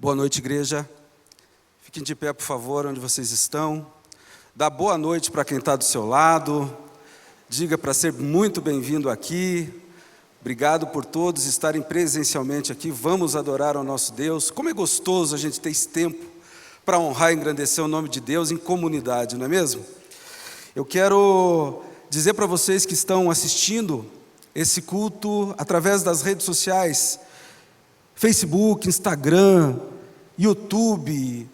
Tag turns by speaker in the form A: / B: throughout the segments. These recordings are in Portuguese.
A: Boa noite, igreja. Fiquem de pé, por favor, onde vocês estão. Dá boa noite para quem está do seu lado. Diga para ser muito bem-vindo aqui. Obrigado por todos estarem presencialmente aqui. Vamos adorar ao nosso Deus. Como é gostoso a gente ter esse tempo para honrar e engrandecer o nome de Deus em comunidade, não é mesmo? Eu quero dizer para vocês que estão assistindo esse culto através das redes sociais, Facebook, Instagram, YouTube,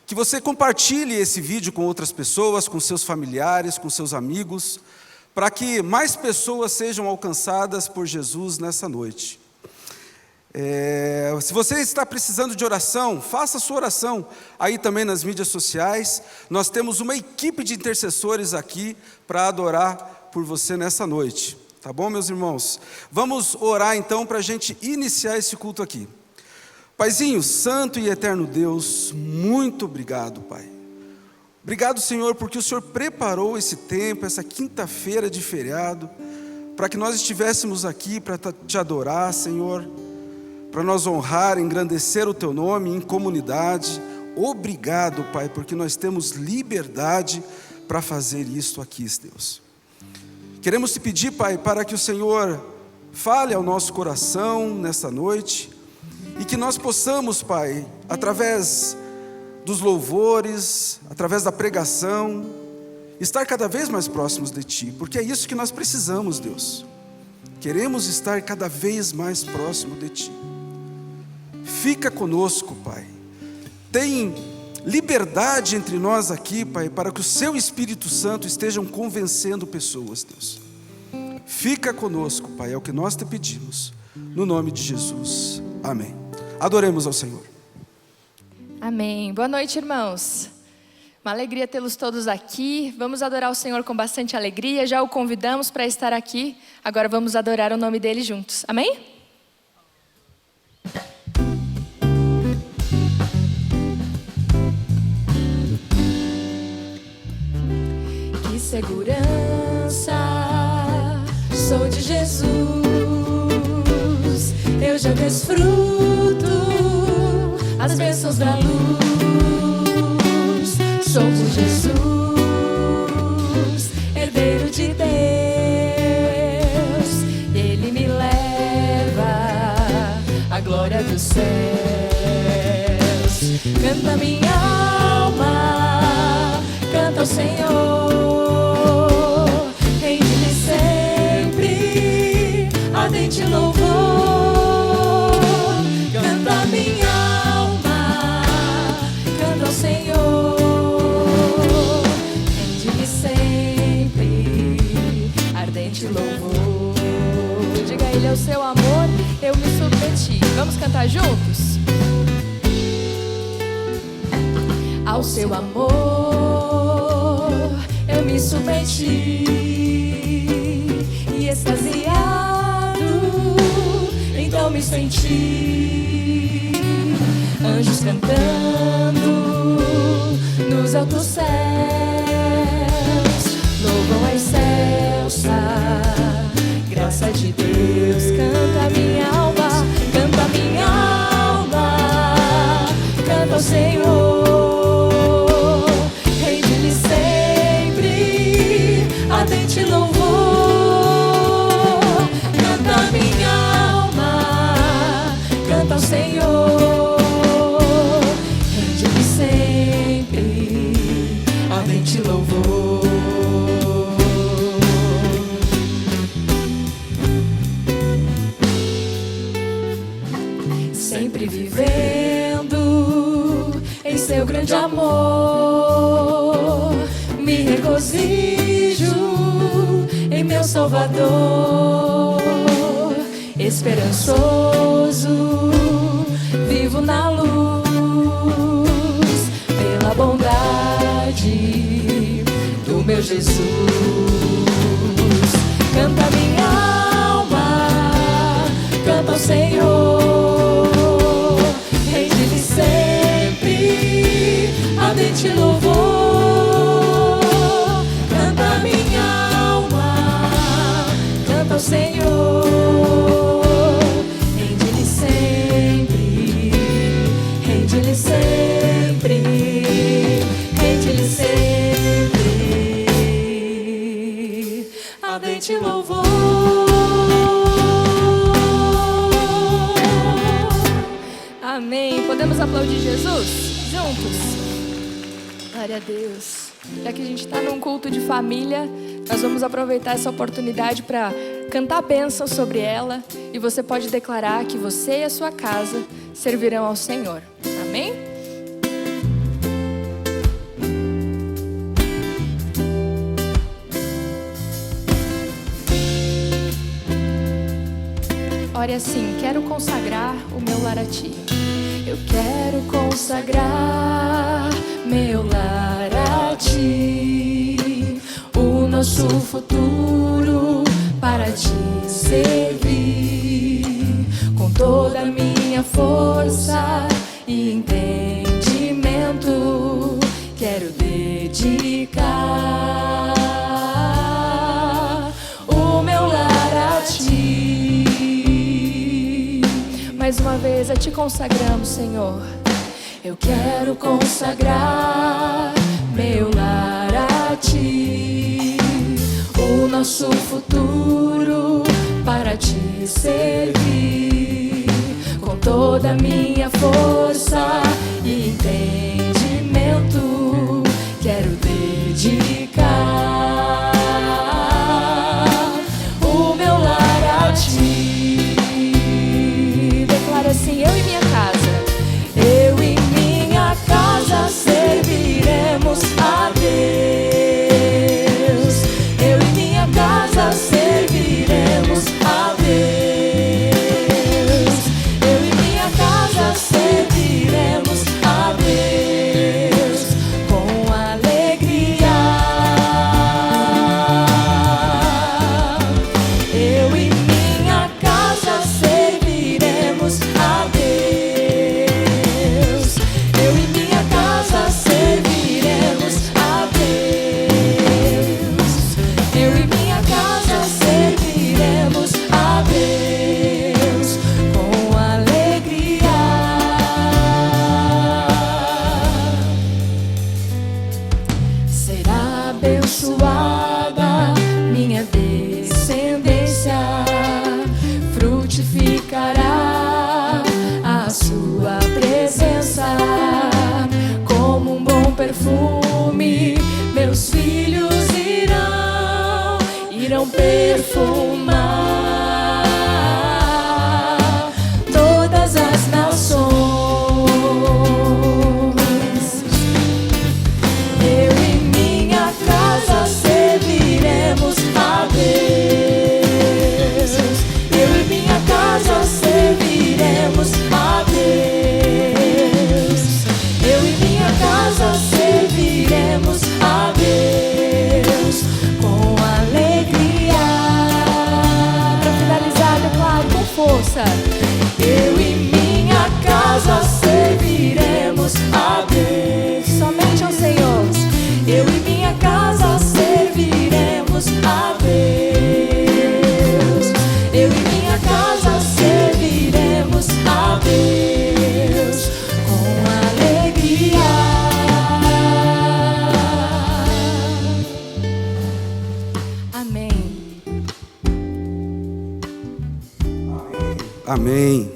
A: que você compartilhe esse vídeo com outras pessoas, com seus familiares, com seus amigos, para que mais pessoas sejam alcançadas por Jesus nessa noite. Se você está precisando de oração, faça a sua oração aí também nas mídias sociais. Nós temos uma equipe de intercessores aqui para adorar por você nessa noite. Tá bom, meus irmãos? Vamos orar então para a gente iniciar esse culto aqui. Paizinho, santo e eterno Deus, muito obrigado, Pai. Obrigado, Senhor, porque o Senhor preparou esse tempo, essa quinta-feira de feriado, para que nós estivéssemos aqui para te adorar, Senhor, para nós honrar, engrandecer o Teu nome em comunidade. Obrigado, Pai, porque nós temos liberdade para fazer isso aqui, Deus. Queremos te pedir, Pai, para que o Senhor fale ao nosso coração nessa noite e que nós possamos, Pai, através dos louvores, através da pregação, estar cada vez mais próximos de Ti, porque é isso que nós precisamos, Deus. Queremos estar cada vez mais próximo de Ti. Fica conosco, Pai. Tem liberdade entre nós aqui, Pai, para que o Seu Espírito Santo esteja convencendo pessoas, Deus. Fica conosco, Pai, é o que nós te pedimos, no nome de Jesus. Amém. Adoremos ao Senhor.
B: Amém. Boa noite, irmãos. Uma alegria tê-los todos aqui. Vamos adorar o Senhor com bastante alegria. Já o convidamos para estar aqui. Agora vamos adorar o nome dele juntos. Amém? Que segurança, sou de Jesus. Eu já desfruto as bênçãos da luz. Sou de Jesus, herdeiro de Deus. Ele me leva à glória dos céus. Canta minha alma, canta ao Senhor. Rende-lhe sempre ardente louvor. Canta minha alma, canta ao Senhor. Rende-lhe sempre ardente louvor. Diga a Ele: ao seu amor eu me submeti. Vamos cantar juntos? Ao seu amor eu me submeti, e extasiado então me senti. Anjos cantando nos altos céus, louvam a excelsa graça de Deus. Canta minha alma, canta minha alma, canta ao Senhor. Rende-lhe sempre ardente louvor. Canta minha alma, canta ao Senhor. Rende-lhe sempre ardente louvor. Sempre vivendo em seu grande amor, me regozijo em meu Salvador. Esperançoso, vivo na luz, pela bondade do meu Jesus. Canta minha alma, canta ao Senhor. Rende-lhe sempre ardente louvor. Canta minha alma, canta ao Senhor. Rende-lhe sempre render-te louvor. Amém. Podemos aplaudir Jesus juntos? Glória a Deus. Já que a gente está num culto de família, nós vamos aproveitar essa oportunidade para cantar bênção sobre ela. E você pode declarar que você e a sua casa servirão ao Senhor. Amém? Ore assim: quero consagrar o meu lar a ti. Eu quero consagrar meu lar a ti, o nosso futuro para te servir, com toda a minha força e entendimento, quero dedicar o meu lar a ti. Mais uma vez a te consagramos, Senhor. Eu quero consagrar meu lar a ti, o nosso futuro para te servir, com toda a minha força e entendimento, quero dedicar o meu lar a ti. Declara assim: eu e minha casa, eu e minha casa serviremos a Deus. Eu e minha casa serviremos a Deus. Eu e minha casa serviremos a Deus com alegria. Eu e minha casa serviremos a Deus. Eu e minha casa serviremos a Deus. Eu e minha casa serviremos a Deus com alegria. Será abençoada minha descendência, frutificará a sua presença, como um bom perfume, meus filhos irão perfumar todas as nações. Eu e minha casa serviremos a Deus. Eu e minha casa serviremos a Deus. Eu e minha casa serviremos a Deus com alegria. Para finalizar, declaro com força: eu e minha casa serviremos a Deus. Somente ao Senhor. Eu e minha casa serviremos a Deus. Eu e minha casa serviremos a Deus com alegria. Amém.
A: Amém.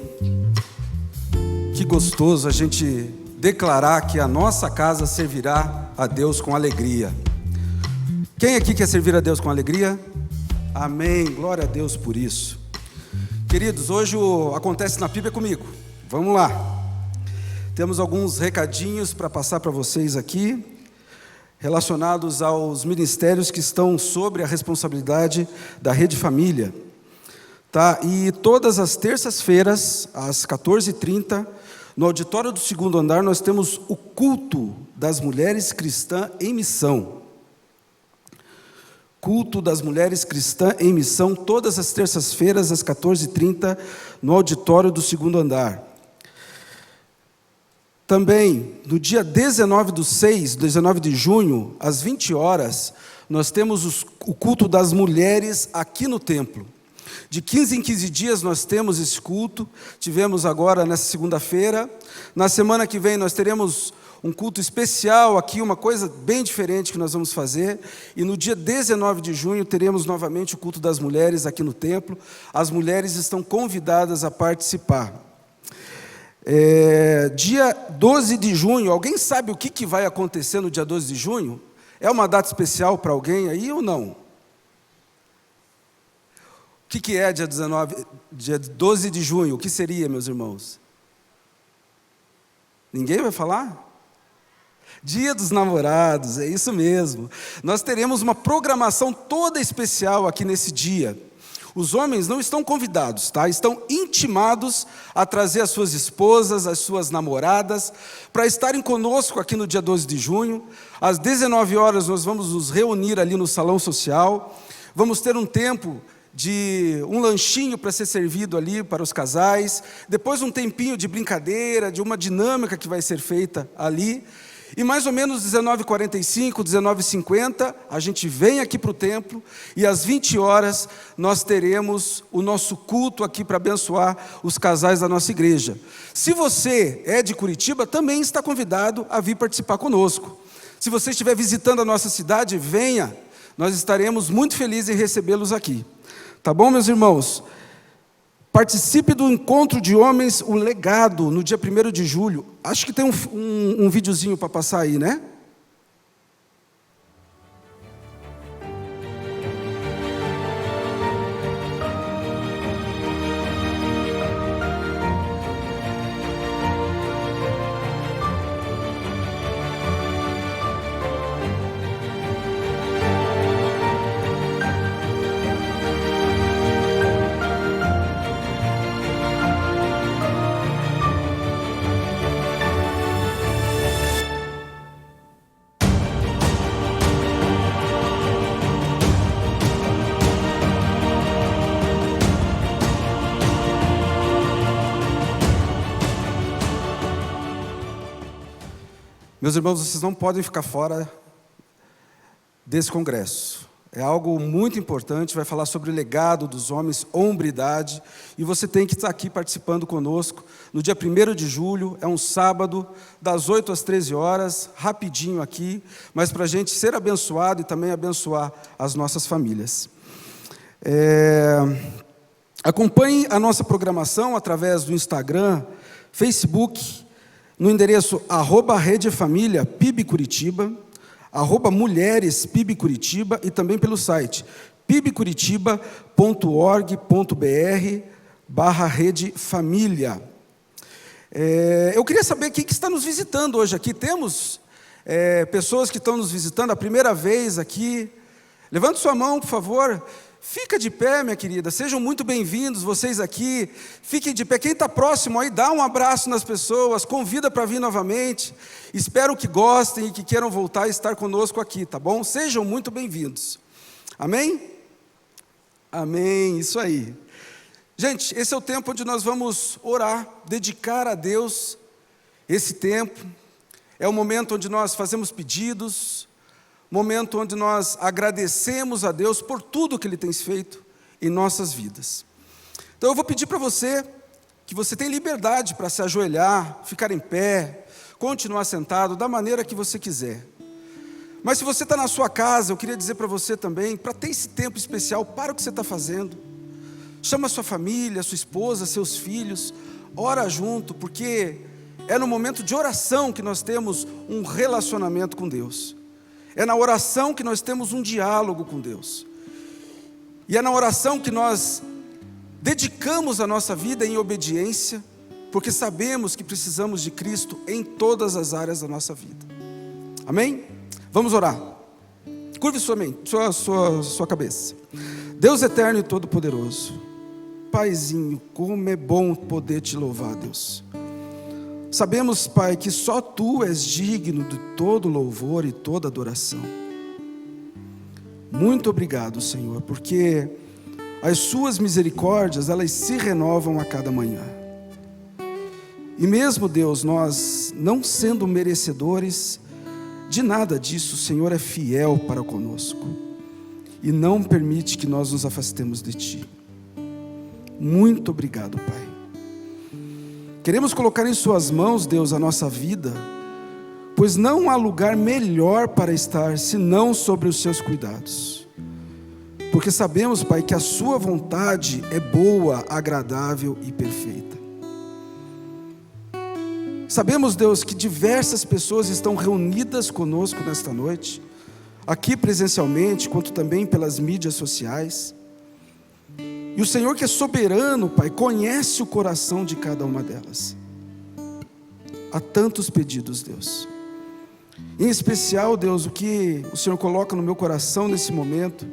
A: Que gostoso a gente declarar que a nossa casa servirá a Deus com alegria. Quem aqui quer servir a Deus com alegria? Amém. Glória a Deus por isso. Queridos, hoje o Acontece na Bíblia comigo. Vamos lá. Temos alguns recadinhos para passar para vocês aqui, relacionados aos ministérios que estão sobre a responsabilidade da Rede Família. Tá? E todas as terças-feiras, às 14h30, no auditório do segundo andar, nós temos o culto das mulheres cristãs em missão. Culto das mulheres cristãs em missão, todas as terças-feiras, às 14h30, no auditório do segundo andar. Também, no dia 19 de junho, às 20 horas, nós temos o culto das mulheres aqui no templo. De 15 em 15 dias nós temos esse culto. Tivemos agora nessa segunda-feira. Na semana que vem nós teremos um culto especial aqui, uma coisa bem diferente que nós vamos fazer. E no dia 19 de junho teremos novamente o culto das mulheres aqui no templo. As mulheres estão convidadas a participar. Dia 12 de junho, alguém sabe o que vai acontecer no dia 12 de junho? É uma data especial para alguém aí ou não? O que é dia 12 de junho? O que seria, meus irmãos? Ninguém vai falar? Dia dos Namorados, é isso mesmo. Nós teremos uma programação toda especial aqui nesse dia. Os homens não estão convidados, tá? Estão intimados a trazer as suas esposas, as suas namoradas, para estarem conosco aqui no dia 12 de junho. Às 19 horas nós vamos nos reunir ali no salão social. Vamos ter um tempo de um lanchinho para ser servido ali para os casais. Depois um tempinho de brincadeira, de uma dinâmica que vai ser feita ali. E mais ou menos 19h45, 19h50, a gente vem aqui para o templo e às 20 horas nós teremos o nosso culto aqui para abençoar os casais da nossa igreja. Se você é de Curitiba, também está convidado a vir participar conosco. Se você estiver visitando a nossa cidade, venha, nós estaremos muito felizes em recebê-los aqui. Tá bom, meus irmãos? Participe do encontro de homens, o legado, no dia 1º de julho. Acho que tem um videozinho para passar aí, né? Meus irmãos, vocês não podem ficar fora desse congresso. É algo muito importante, vai falar sobre o legado dos homens, hombridade, e você tem que estar aqui participando conosco no dia 1º de julho, é um sábado, das 8 às 13 horas, rapidinho aqui, mas para a gente ser abençoado e também abençoar as nossas famílias. Acompanhe a nossa programação através do Instagram, Facebook, no endereço @redefamilia PIB Curitiba, @mulheres PIB Curitiba e também pelo site pibcuritiba.org.br/redefamilia. Eu queria saber quem que está nos visitando hoje aqui. Temos pessoas que estão nos visitando a primeira vez aqui. Levante sua mão, por favor. Fica de pé, minha querida, sejam muito bem-vindos vocês aqui, fiquem de pé, quem está próximo aí, dá um abraço nas pessoas, convida para vir novamente, espero que gostem e que queiram voltar e estar conosco aqui, tá bom? Sejam muito bem-vindos, amém? Amém, isso aí. Gente, esse é o tempo onde nós vamos orar, dedicar a Deus esse tempo, é o momento onde nós fazemos pedidos, momento onde nós agradecemos a Deus por tudo que Ele tem feito em nossas vidas. Então eu vou pedir para você, que você tem liberdade para se ajoelhar, ficar em pé, continuar sentado, da maneira que você quiser. Mas se você está na sua casa, eu queria dizer para você também, para ter esse tempo especial, para o que você está fazendo. Chama a sua família, a sua esposa, seus filhos, ora junto, porque é no momento de oração que nós temos um relacionamento com Deus. É na oração que nós temos um diálogo com Deus. E é na oração que nós dedicamos a nossa vida em obediência, porque sabemos que precisamos de Cristo em todas as áreas da nossa vida. Amém? Vamos orar. Curve sua cabeça. Deus eterno e todo-poderoso, Paizinho, como é bom poder te louvar, Deus. Sabemos, Pai, que só Tu és digno de todo louvor e toda adoração. Muito obrigado, Senhor, porque as Suas misericórdias, elas se renovam a cada manhã. E mesmo, Deus, nós não sendo merecedores de nada disso, o Senhor é fiel para conosco e não permite que nós nos afastemos de Ti. Muito obrigado, Pai. Queremos colocar em Suas mãos, Deus, a nossa vida, pois não há lugar melhor para estar, senão sobre os seus cuidados. Porque sabemos, Pai, que a sua vontade é boa, agradável e perfeita. Sabemos, Deus, que diversas pessoas estão reunidas conosco nesta noite, aqui presencialmente, quanto também pelas mídias sociais. E o Senhor, que é soberano, Pai, conhece o coração de cada uma delas. Há tantos pedidos, Deus. Em especial, Deus, o que o Senhor coloca no meu coração nesse momento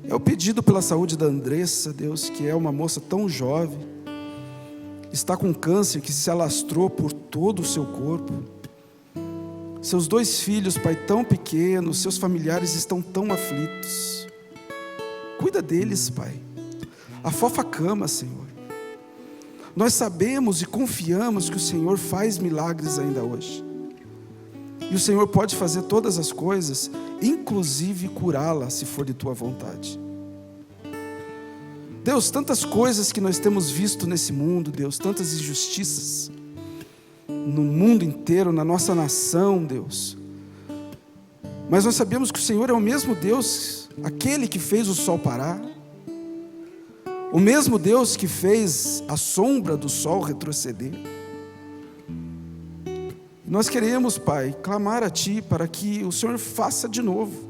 A: é o pedido pela saúde da Andressa, Deus, que é uma moça tão jovem, está com câncer que se alastrou por todo o seu corpo. Seus 2 filhos, Pai, tão pequenos, seus familiares estão tão aflitos. Cuida deles, Pai. Afofa a cama, Senhor. Nós sabemos e confiamos que o Senhor faz milagres ainda hoje. E o Senhor pode fazer todas as coisas, inclusive curá-la, se for de Tua vontade. Deus, tantas coisas que nós temos visto nesse mundo, Deus, tantas injustiças no mundo inteiro, na nossa nação, Deus. Mas nós sabemos que o Senhor é o mesmo Deus, aquele que fez o sol parar, o mesmo Deus que fez a sombra do sol retroceder. Nós queremos, Pai, clamar a Ti para que o Senhor faça de novo.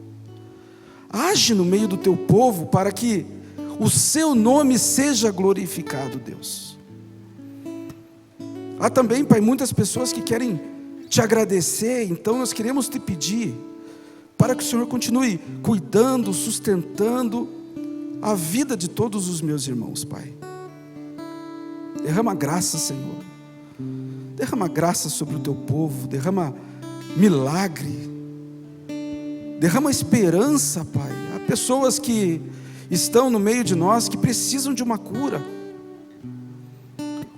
A: Age no meio do Teu povo para que o Seu nome seja glorificado, Deus. Há também, Pai, muitas pessoas que querem Te agradecer, então nós queremos Te pedir para que o Senhor continue cuidando, sustentando a vida de todos os meus irmãos, Pai. Derrama graça, Senhor. Derrama graça sobre o Teu povo, derrama milagre, derrama esperança, Pai. Há pessoas que estão no meio de nós que precisam de uma cura.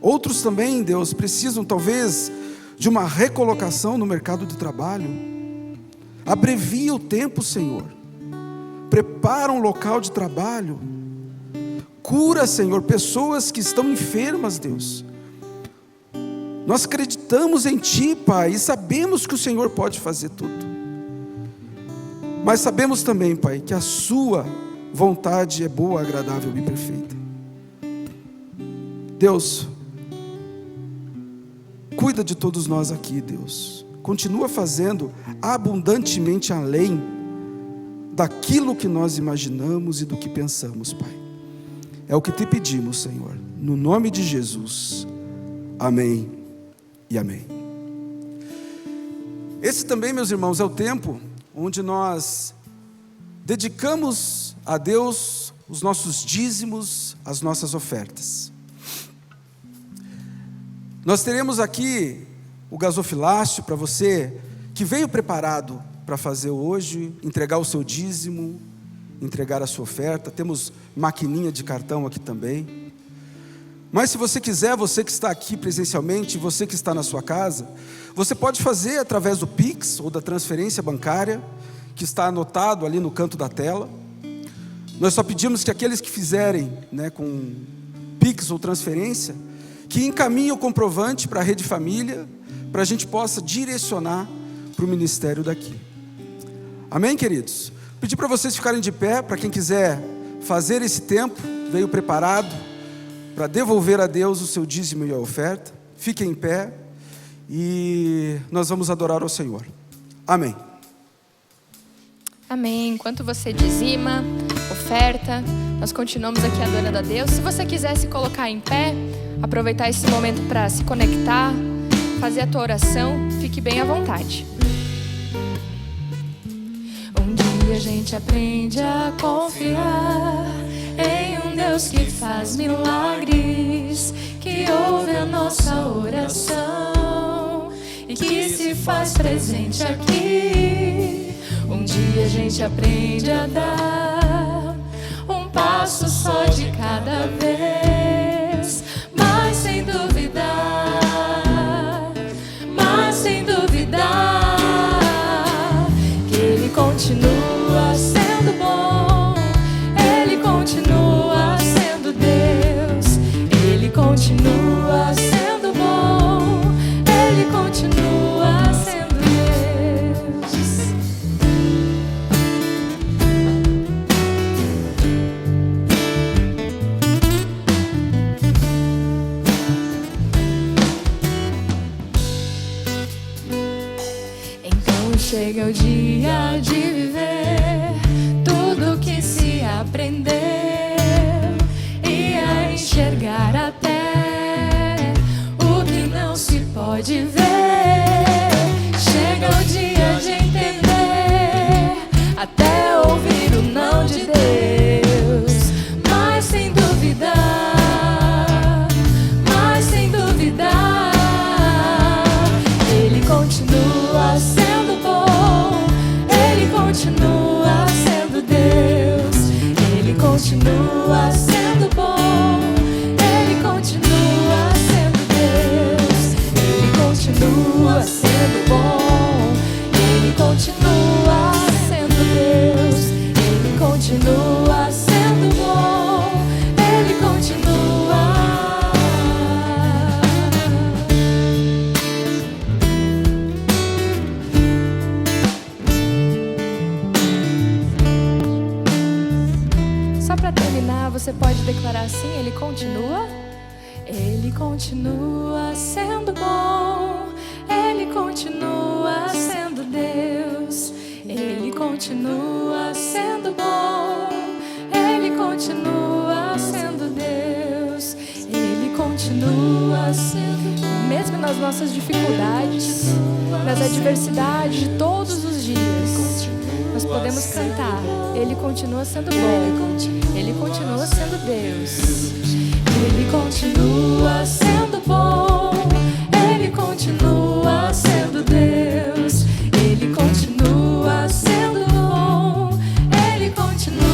A: Outros também, Deus, precisam talvez de uma recolocação no mercado de trabalho. Abrevia o tempo, Senhor. Prepara um local de trabalho. Cura, Senhor, pessoas que estão enfermas, Deus. Nós acreditamos em Ti, Pai, e sabemos que o Senhor pode fazer tudo. Mas sabemos também, Pai, que a Sua vontade é boa, agradável e perfeita. Deus, cuida de todos nós aqui, Deus. Continua fazendo abundantemente além daquilo que nós imaginamos e do que pensamos, Pai. É o que Te pedimos, Senhor, no nome de Jesus. Amém. E amém. Esse também, meus irmãos, é o tempo onde nós dedicamos a Deus os nossos dízimos, as nossas ofertas. Nós teremos aqui o gasofilácio para você que veio preparado para fazer hoje, entregar o seu dízimo, entregar a sua oferta. Temos maquininha de cartão aqui também. Mas se você quiser, você que está aqui presencialmente, você que está na sua casa, você pode fazer através do Pix ou da transferência bancária, que está anotado ali no canto da tela. Nós só pedimos que aqueles que fizerem, com Pix ou transferência, que encaminhem o comprovante para a Rede Família, para a gente possa direcionar para o ministério daqui. Amém, queridos? Pedir para vocês ficarem de pé, para quem quiser fazer esse tempo, veio preparado para devolver a Deus o seu dízimo e a oferta. Fiquem em pé e nós vamos adorar ao Senhor. Amém.
B: Amém. Enquanto você dizima, oferta, nós continuamos aqui adorando a Deus. Se você quiser se colocar em pé, aproveitar esse momento para se conectar, fazer a tua oração, fique bem à vontade. Um dia a gente aprende a confiar em um Deus que faz milagres, que ouve a nossa oração e que se faz presente aqui. Um dia a gente aprende a dar um passo só de cada vez, mas sem duvidar, que Ele continua sendo bom, Ele continua sendo Deus, Ele continua sendo bom, Ele continua sendo continua sendo bom, Ele continua sendo Deus, Ele continua sendo bom, Ele continua sendo Deus, Ele continua sendo bom, Ele continua. Só para terminar, você pode declarar assim: Ele continua sendo bom, Ele continua sendo Deus, Ele continua sendo bom, Ele continua sendo Deus, Ele continua sendo bom. Mesmo nas nossas dificuldades, nas adversidades de todos os dias, nós podemos cantar: Ele continua sendo bom, Ele continua sendo Deus, Ele continua sendo bom, Ele continua sendo Deus, Ele continua sendo bom, Ele continua.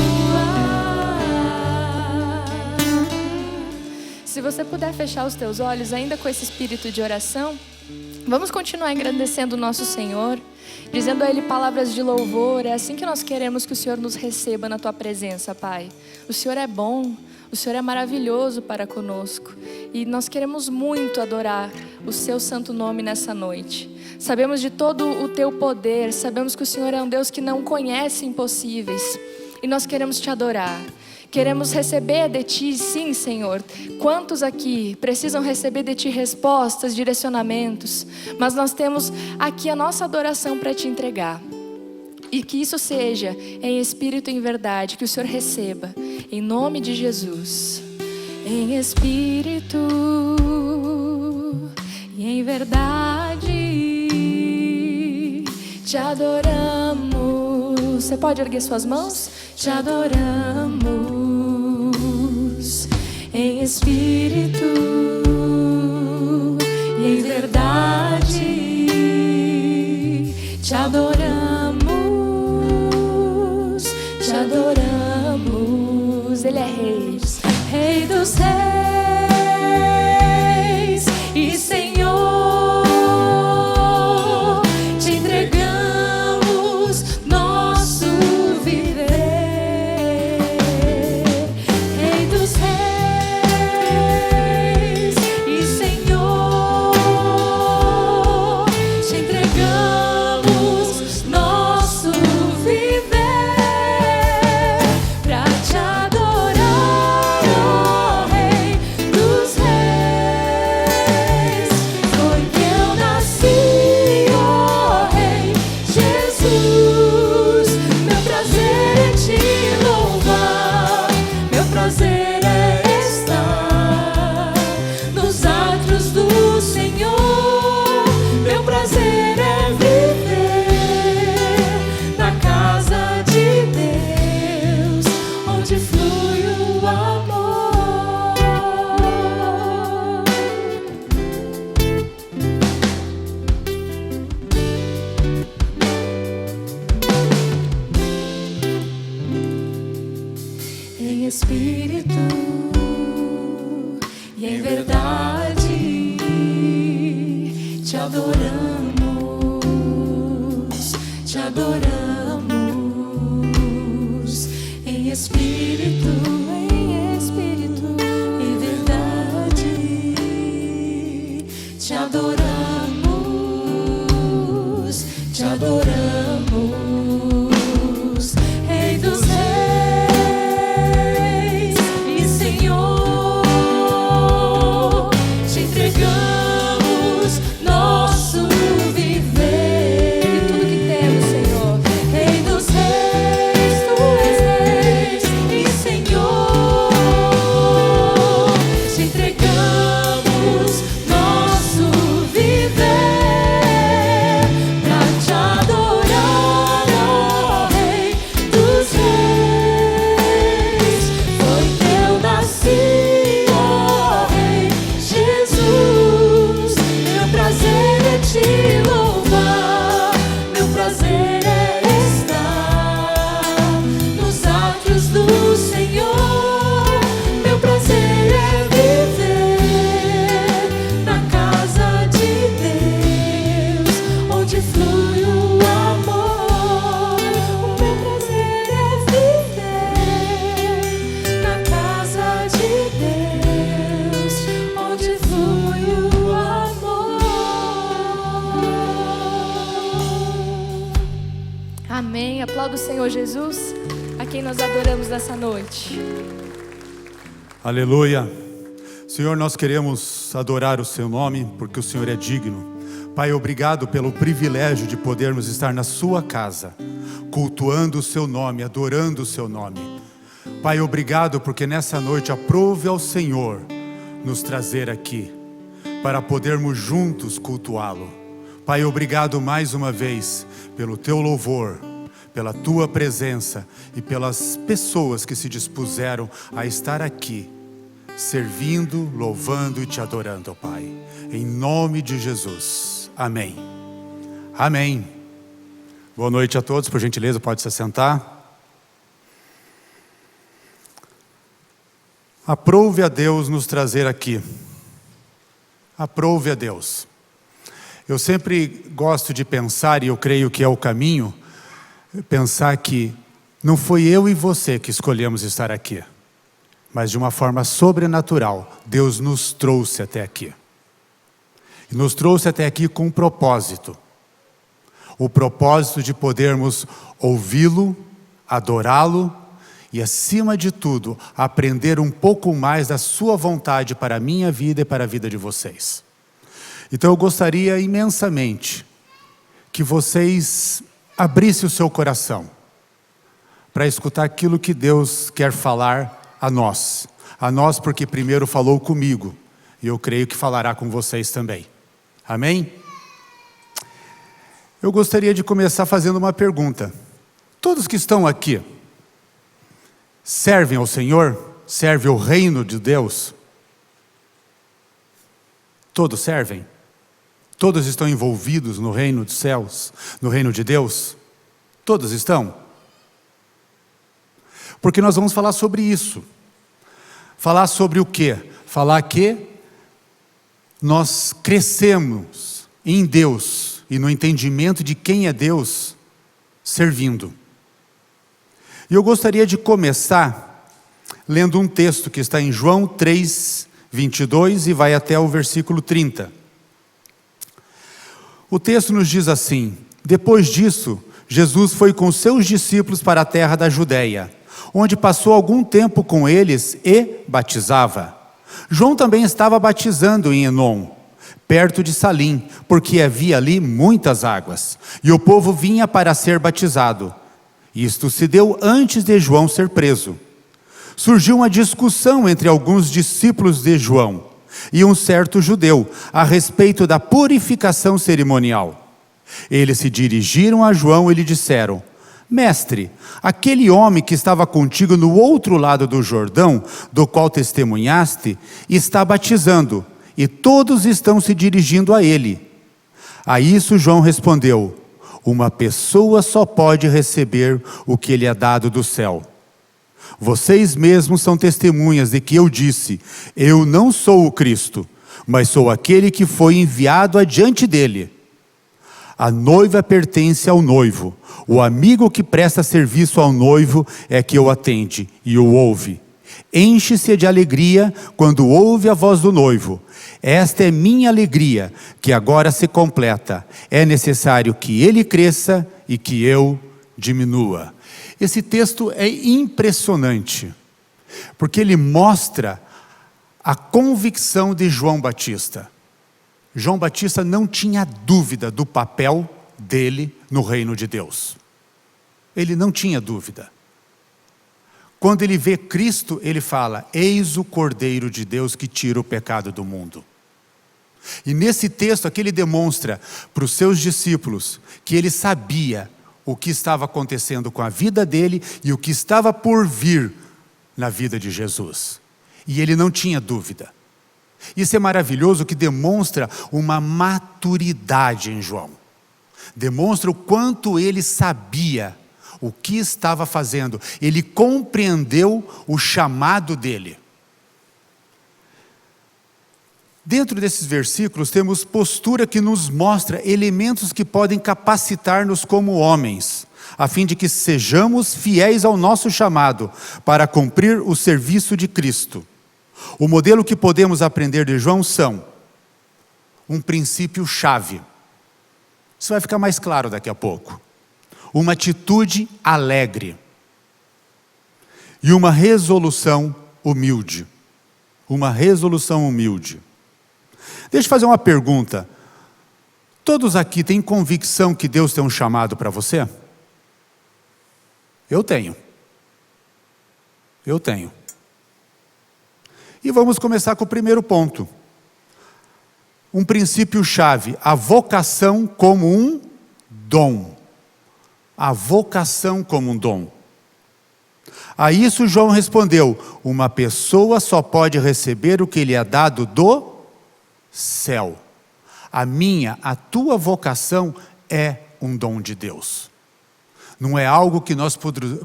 B: Se você puder fechar os teus olhos ainda com esse espírito de oração, vamos continuar engrandecendo o nosso Senhor, dizendo a Ele palavras de louvor. É assim que nós queremos que o Senhor nos receba na Tua presença, Pai. O Senhor é bom, o Senhor é maravilhoso para conosco, e nós queremos muito adorar o Seu santo nome nessa noite. Sabemos de todo o Teu poder, sabemos que o Senhor é um Deus que não conhece impossíveis, e nós queremos Te adorar. Queremos receber de Ti, sim, Senhor. Quantos aqui precisam receber de Ti respostas, direcionamentos, mas nós temos aqui a nossa adoração para Te entregar. E que isso seja em espírito e em verdade, que o Senhor receba, em nome de Jesus. Em espírito e em verdade, Te adoramos. Você pode erguer suas mãos? Te adoramos em espírito e em verdade. Te adoramos, te adoramos. Ele é Rei, Rei dos reis e Senhor. Te entregamos nosso viver, Rei dos reis e Senhor. Te entregamos nosso viver pra Te adorar, ó Rei dos reis. Foi que eu nasci, ó Rei Jesus. Meu prazer é Te louvar, meu prazer é estar nos átrios do Senhor. Meu prazer é viver na casa de Deus, onde flui o amor. Em espírito e em verdade, Te adoramos, Te adoramos. Em espírito e verdade, Te adoramos, Te adoramos. Rei dos reis e Senhor. Te entregamos nosso viver e tudo que temos, Senhor. Rei dos reis, Tu és Rei e Senhor. do Senhor Jesus, a quem nós adoramos nessa noite.
C: Aleluia. Senhor, nós queremos adorar o Seu nome, porque o Senhor é digno. Pai, obrigado pelo privilégio de podermos estar na Sua casa, cultuando o Seu nome, adorando o Seu nome. Pai, obrigado porque nessa noite aprove ao Senhor nos trazer aqui, para podermos juntos cultuá-lo. Pai, obrigado mais uma vez pelo Teu louvor, pela Tua presença e pelas pessoas que se dispuseram a estar aqui, servindo, louvando e Te adorando, Pai. Em nome de Jesus. Amém. Amém. Boa noite a todos, por gentileza, pode se assentar. Aprove a Deus nos trazer aqui. Aprove a Deus. Eu sempre gosto de pensar, e eu creio que é o caminho, pensar que não foi eu e você que escolhemos estar aqui, mas de uma forma sobrenatural, Deus nos trouxe até aqui. E nos trouxe até aqui com um propósito. O propósito de podermos ouvi-lo, adorá-lo e, acima de tudo, aprender um pouco mais da sua vontade para a minha vida e para a vida de vocês. Então eu gostaria imensamente que vocês abrissem o seu coração para escutar aquilo que Deus quer falar a nós. A nós porque primeiro falou comigo e eu creio que falará com vocês também. Amém? Eu gostaria de começar fazendo uma pergunta. Todos que estão aqui servem ao Senhor? Servem ao reino de Deus? Todos servem? Todos estão envolvidos no reino dos céus, no reino de Deus? Todos estão? Porque nós vamos falar sobre isso. Falar sobre o quê? Falar que nós crescemos em Deus e no entendimento de quem é Deus, servindo. E eu gostaria de começar lendo um texto que está em João 3, 22 e vai até o versículo 30. O texto nos diz assim: depois disso, Jesus foi com seus discípulos para a terra da Judeia, onde passou algum tempo com eles e batizava. João também estava batizando em Enom, perto de Salim, porque havia ali muitas águas, e o povo vinha para ser batizado. Isto se deu antes de João ser preso. Surgiu uma discussão entre alguns discípulos de João e um certo judeu a respeito da purificação cerimonial. Eles se dirigiram a João e lhe disseram: Mestre, aquele homem que estava contigo no outro lado do Jordão, do qual testemunhaste, está batizando, e todos estão se dirigindo a ele. A isso João respondeu: uma pessoa só pode receber o que lhe é dado do céu. Vocês mesmos são testemunhas de que eu disse: eu não sou o Cristo, mas sou aquele que foi enviado adiante dele. A noiva pertence ao noivo. O amigo que presta serviço ao noivo é que o atende e o ouve. Enche-se de alegria quando ouve a voz do noivo. Esta é minha alegria, que agora se completa. É necessário que ele cresça e que eu diminua. Esse texto é impressionante, porque ele mostra a convicção de João Batista. João Batista não tinha dúvida do papel dele no reino de Deus. Ele não tinha dúvida. Quando ele vê Cristo, ele fala: eis o Cordeiro de Deus que tira o pecado do mundo. E nesse texto aqui ele demonstra para os seus discípulos que ele sabia o que estava acontecendo com a vida dele e o que estava por vir na vida de Jesus. E ele não tinha dúvida. Isso é maravilhoso, que demonstra uma maturidade em João. Demonstra o quanto ele sabia o que estava fazendo. Ele compreendeu o chamado dele. Dentro desses versículos temos postura que nos mostra elementos que podem capacitar-nos como homens, a fim de que sejamos fiéis ao nosso chamado para cumprir o serviço de Cristo. O modelo que podemos aprender de João são um princípio-chave. Isso vai ficar mais claro daqui a pouco. uma atitude alegre e uma resolução humilde. Uma resolução humilde. Deixa eu fazer uma pergunta. Todos aqui têm convicção que Deus tem um chamado para você? Eu tenho. Eu tenho. E vamos começar com o primeiro ponto. Um princípio-chave, a vocação como um dom. A vocação como um dom. A isso João respondeu: uma pessoa só pode receber o que lhe é dado do céu. A tua vocação é um dom de Deus. Não é algo que nós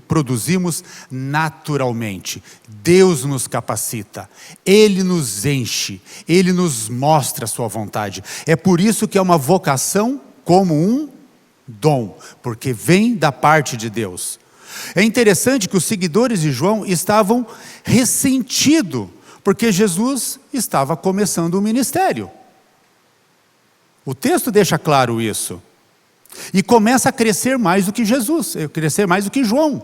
C: produzimos naturalmente. Deus nos capacita, Ele nos enche, Ele nos mostra a sua vontade. É por isso que é uma vocação como um dom, porque vem da parte de Deus. É interessante que os seguidores de João estavam ressentidos, porque Jesus estava começando o ministério. O texto deixa claro isso. E começa a crescer mais do que Jesus, crescer mais do que João.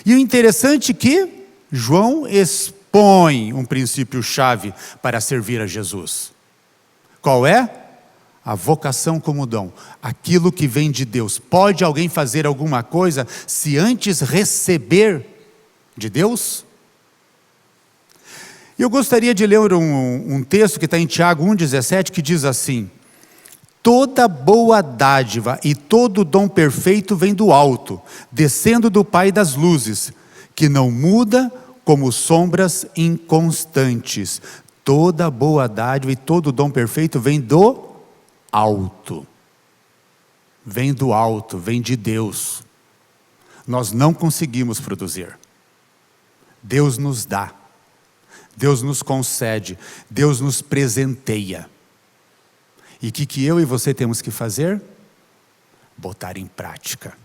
C: E o interessante é que João expõe um princípio-chave para servir a Jesus. Qual é? A vocação como dom. Aquilo que vem de Deus. Pode alguém fazer alguma coisa se antes receber de Deus? Eu gostaria de ler um texto que está em Tiago 1,17, que diz assim: toda boa dádiva e todo dom perfeito vem do alto, descendo do Pai das luzes, que não muda como sombras inconstantes. Toda boa dádiva e todo dom perfeito vem do alto. Vem do alto, vem de Deus. Nós não conseguimos produzir. Deus nos dá. Deus nos concede. Deus nos presenteia. E o que eu e você temos que fazer? Botar em prática.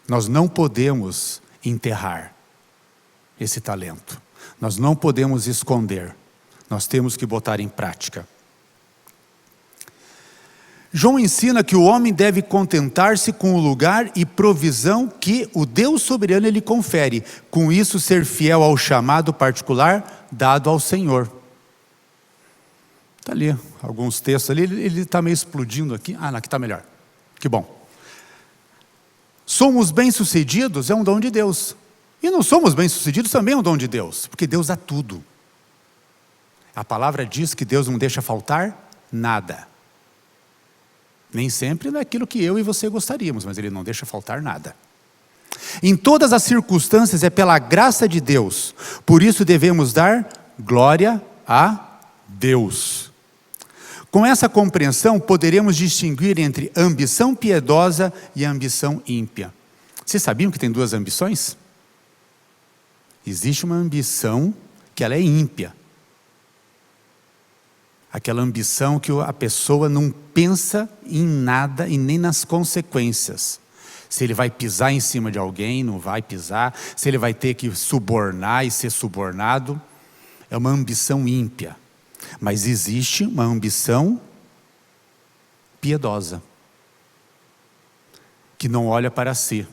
C: Nós não podemos enterrar esse talento. Nós não podemos esconder. Nós temos que botar em prática. João ensina que o homem deve contentar-se com o lugar e provisão que o Deus soberano lhe confere. Com isso, ser fiel ao chamado particular dado ao Senhor. Está ali, alguns textos ali, ele está meio explodindo aqui. Ah, não, aqui está melhor. Que bom. Somos bem-sucedidos é um dom de Deus. E não somos bem-sucedidos também é um dom de Deus, porque Deus dá tudo. A palavra diz que Deus não deixa faltar nada. Nem sempre naquilo que eu e você gostaríamos, mas Ele não deixa faltar nada. Em todas as circunstâncias é pela graça de Deus. Por isso devemos dar glória a Deus. Com essa compreensão, poderemos distinguir entre ambição piedosa e ambição ímpia. Vocês sabiam que tem duas ambições? Existe uma ambição que ela é ímpia. Aquela ambição que a pessoa não pensa em nada e nem nas consequências. Se ele vai pisar em cima de alguém, não vai pisar. Se ele vai ter que subornar e ser subornado. É uma ambição ímpia. Mas existe uma ambição piedosa. Que não olha para si.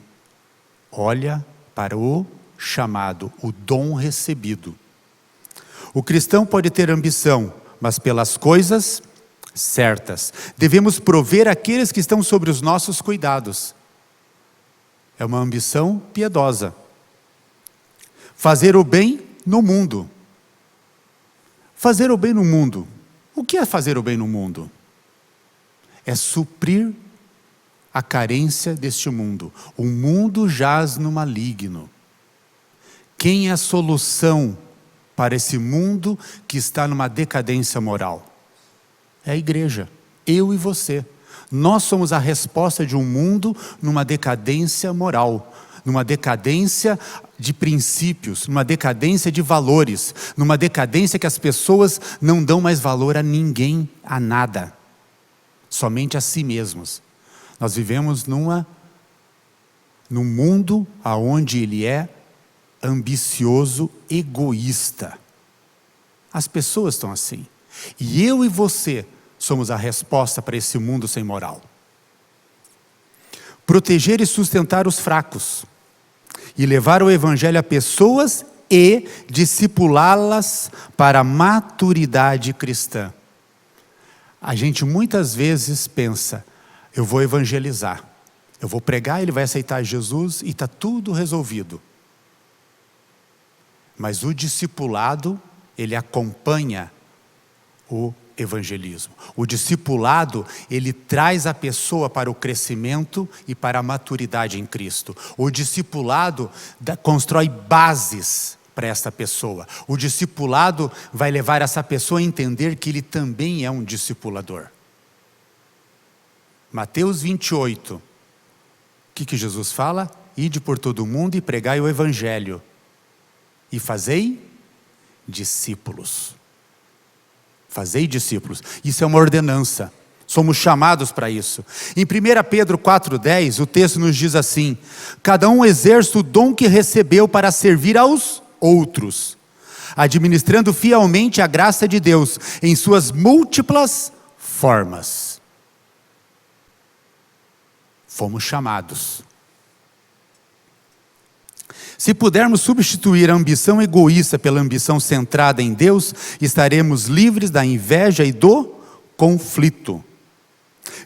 C: Olha para o chamado, o dom recebido. O cristão pode ter ambição, mas pelas coisas certas. Devemos prover aqueles que estão sobre os nossos cuidados. É uma ambição piedosa. Fazer o bem no mundo. Fazer o bem no mundo. O que é fazer o bem no mundo? É suprir a carência deste mundo. O mundo jaz no maligno. Quem é a solução para esse mundo que está numa decadência moral? É a igreja, eu e você. Nós somos a resposta de um mundo numa decadência moral, numa decadência de princípios, numa decadência de valores, numa decadência que as pessoas não dão mais valor a ninguém, a nada, somente a si mesmos. Nós vivemos num mundo onde ele é ambicioso, egoísta. As pessoas estão assim. E eu e você somos a resposta para esse mundo sem moral. proteger e sustentar os fracos, e levar o evangelho a pessoas e discipulá-las para a maturidade cristã. A gente muitas vezes pensa, eu vou evangelizar, eu vou pregar, ele vai aceitar Jesus e está tudo resolvido. Mas o discipulado, ele acompanha o evangelismo. O discipulado, ele traz a pessoa para o crescimento e para a maturidade em Cristo. O discipulado constrói bases para esta pessoa. O discipulado vai levar essa pessoa a entender que ele também é um discipulador. Mateus 28. O que Jesus fala? Ide por todo o mundo e pregai o evangelho. E fazei discípulos. Fazei discípulos. Isso é uma ordenança. Somos chamados para isso. Em 1 Pedro 4,10, o texto nos diz assim: cada um exerce o dom que recebeu para servir aos outros, administrando fielmente a graça de Deus em suas múltiplas formas. Fomos chamados. Se pudermos substituir a ambição egoísta pela ambição centrada em Deus, estaremos livres da inveja e do conflito.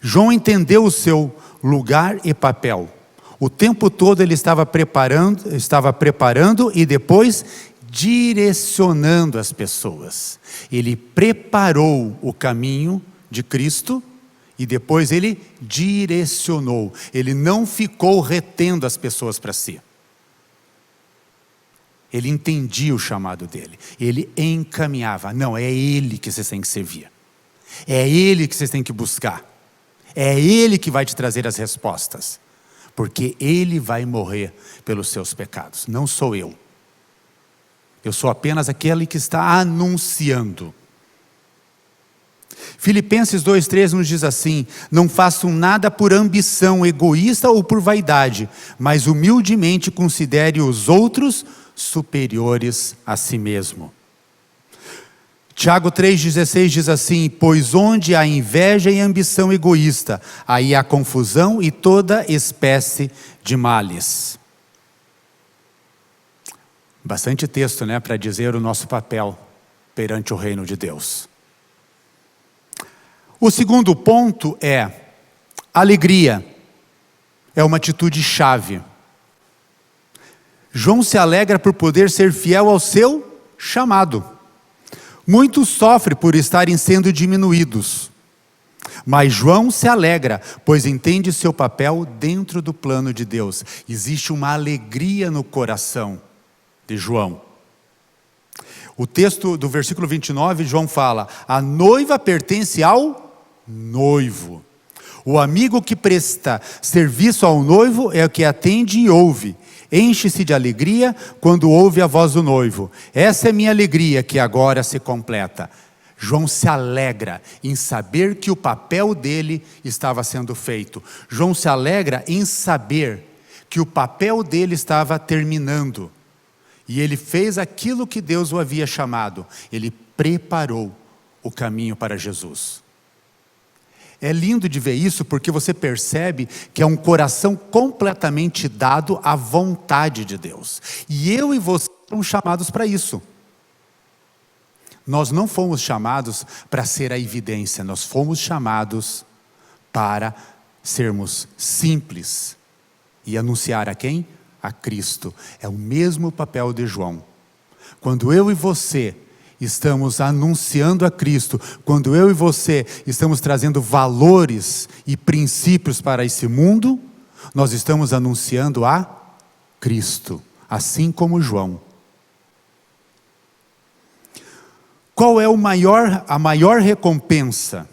C: João entendeu o seu lugar e papel. O tempo todo ele estava preparando e depois direcionando as pessoas. Ele preparou o caminho de Cristo e depois ele direcionou. Ele não ficou retendo as pessoas para si. Ele entendia o chamado dele. Ele encaminhava. Não, é ele que vocês têm que servir. É ele que vocês têm que buscar. É ele que vai te trazer as respostas. Porque ele vai morrer pelos seus pecados. Não sou eu. Eu sou apenas aquele que está anunciando. Filipenses 2,3 nos diz assim: não façam nada por ambição egoísta ou por vaidade, mas humildemente considere os outros superiores a si mesmo. Tiago 3,16 diz assim: pois onde há inveja e ambição egoísta, aí há confusão e toda espécie de males. Bastante texto, né, para dizer o nosso papel perante o reino de Deus. O segundo ponto é alegria. É uma atitude chave. João se alegra por poder ser fiel ao seu chamado. Muitos sofrem por estarem sendo diminuídos. Mas João se alegra, pois entende seu papel dentro do plano de Deus. Existe uma alegria no coração de João. O texto do versículo 29, João fala: a noiva pertence ao noivo. O amigo que presta serviço ao noivo é o que atende e ouve. Enche-se de alegria quando ouve a voz do noivo. Essa é minha alegria que agora se completa. João se alegra em saber que o papel dele estava sendo feito. João se alegra em saber que o papel dele estava terminando. E ele fez aquilo que Deus o havia chamado. Ele preparou o caminho para Jesus. É lindo de ver isso porque você percebe que é um coração completamente dado à vontade de Deus. E eu e você somos chamados para isso. Nós não fomos chamados para ser a evidência, nós fomos chamados para sermos simples e anunciar a quem? A Cristo. É o mesmo papel de João. Quando eu e você estamos anunciando a Cristo, quando eu e você estamos trazendo valores e princípios para esse mundo, nós estamos anunciando a Cristo, assim como João. Qual é a maior recompensa?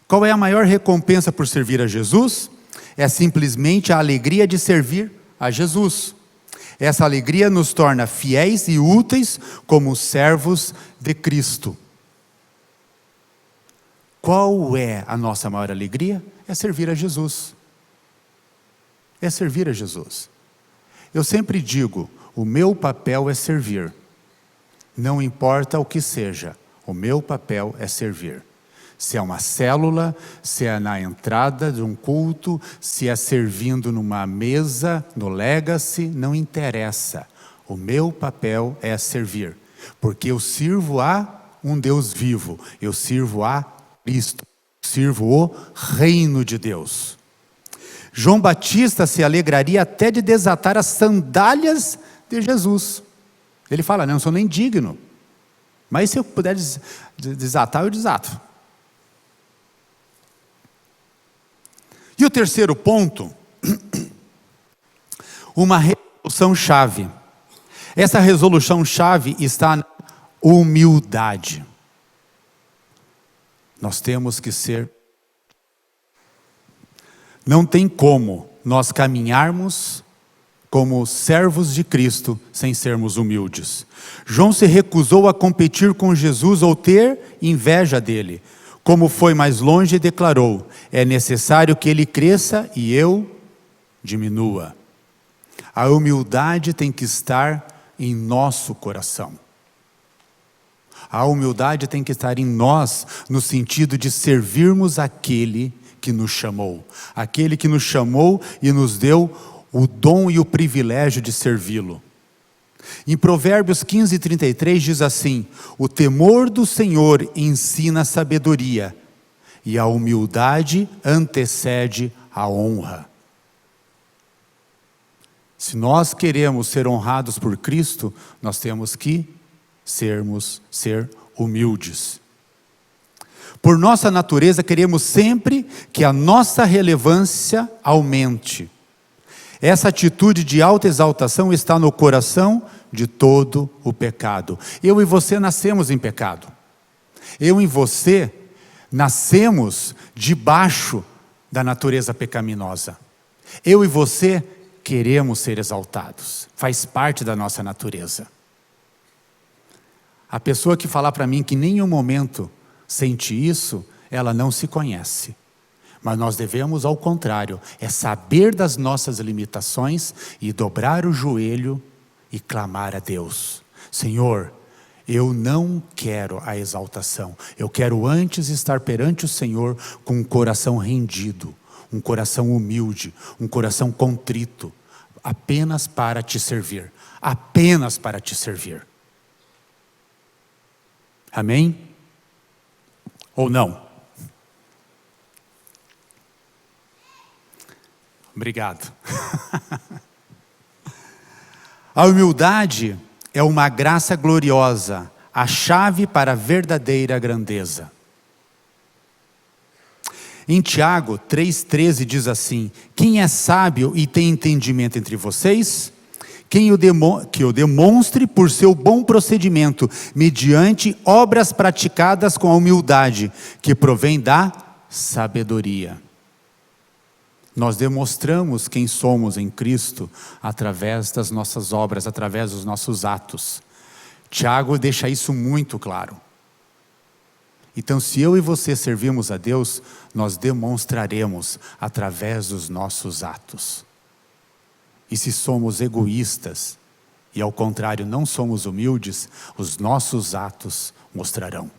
C: Qual é a maior recompensa por servir a Jesus? É simplesmente a alegria de servir a Jesus. Essa alegria nos torna fiéis e úteis como servos de Cristo. Qual é a nossa maior alegria? É servir a Jesus. É servir a Jesus. Eu sempre digo, o meu papel é servir. Não importa o que seja, o meu papel é servir. Se é uma célula, se é na entrada de um culto, se é servindo numa mesa, no Legacy, não interessa. O meu papel é servir, porque eu sirvo a um Deus vivo, eu sirvo a Cristo, sirvo o reino de Deus. João Batista se alegraria até de desatar as sandálias de Jesus. Ele fala, não sou nem digno, mas se eu puder desatar, eu desato. E o terceiro ponto, uma resolução-chave. Essa resolução-chave está na humildade. Nós temos que ser... Não tem como nós caminharmos como servos de Cristo sem sermos humildes. João se recusou a competir com Jesus ou ter inveja dele. Como foi mais longe, declarou, é necessário que ele cresça e eu diminua. A humildade tem que estar em nosso coração. A humildade tem que estar em nós, no sentido de servirmos aquele que nos chamou. Aquele que nos chamou e nos deu o dom e o privilégio de servi-lo. Em Provérbios 15:33 diz assim, o temor do Senhor ensina a sabedoria, e a humildade antecede a honra. Se nós queremos ser honrados por Cristo, nós temos que ser humildes. Por nossa natureza, queremos sempre que a nossa relevância aumente. Essa atitude de autoexaltação está no coração de todo o pecado. Eu e você nascemos em pecado. Eu e você nascemos debaixo da natureza pecaminosa. Eu e você queremos ser exaltados. Faz parte da nossa natureza. A pessoa que falar para mim que em nenhum momento sente isso, ela não se conhece. Mas nós devemos, ao contrário, é saber das nossas limitações e dobrar o joelho e clamar a Deus. Senhor, eu não quero a exaltação. Eu quero antes estar perante o Senhor com um coração rendido, um coração humilde, um coração contrito, apenas para te servir. Apenas para te servir. Amém? Ou não? Obrigado. A humildade é uma graça gloriosa, a chave para a verdadeira grandeza. Em Tiago 3,13 diz assim, quem é sábio e tem entendimento entre vocês? Que o demonstre por seu bom procedimento, mediante obras praticadas com a humildade, que provém da sabedoria. Nós demonstramos quem somos em Cristo através das nossas obras, através dos nossos atos. Tiago deixa isso muito claro. Então, se eu e você servimos a Deus, nós demonstraremos através dos nossos atos. E se somos egoístas, e ao contrário não somos humildes, os nossos atos mostrarão.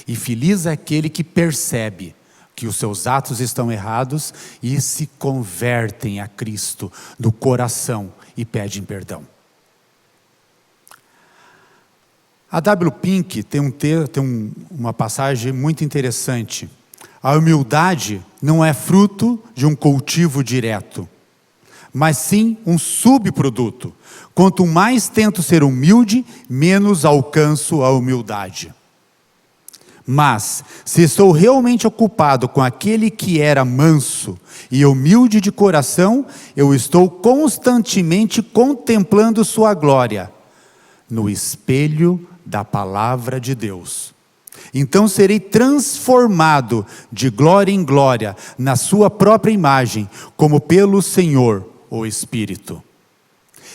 C: E feliz é aquele que percebe que os seus atos estão errados e se convertem a Cristo do coração e pedem perdão. A W. Pink tem uma passagem muito interessante. A humildade não é fruto de um cultivo direto, mas sim um subproduto. Quanto mais tento ser humilde, menos alcanço a humildade. Mas, se estou realmente ocupado com aquele que era manso e humilde de coração, eu estou constantemente contemplando sua glória no espelho da palavra de Deus. Então serei transformado de glória em glória na sua própria imagem, como pelo Senhor, o Espírito.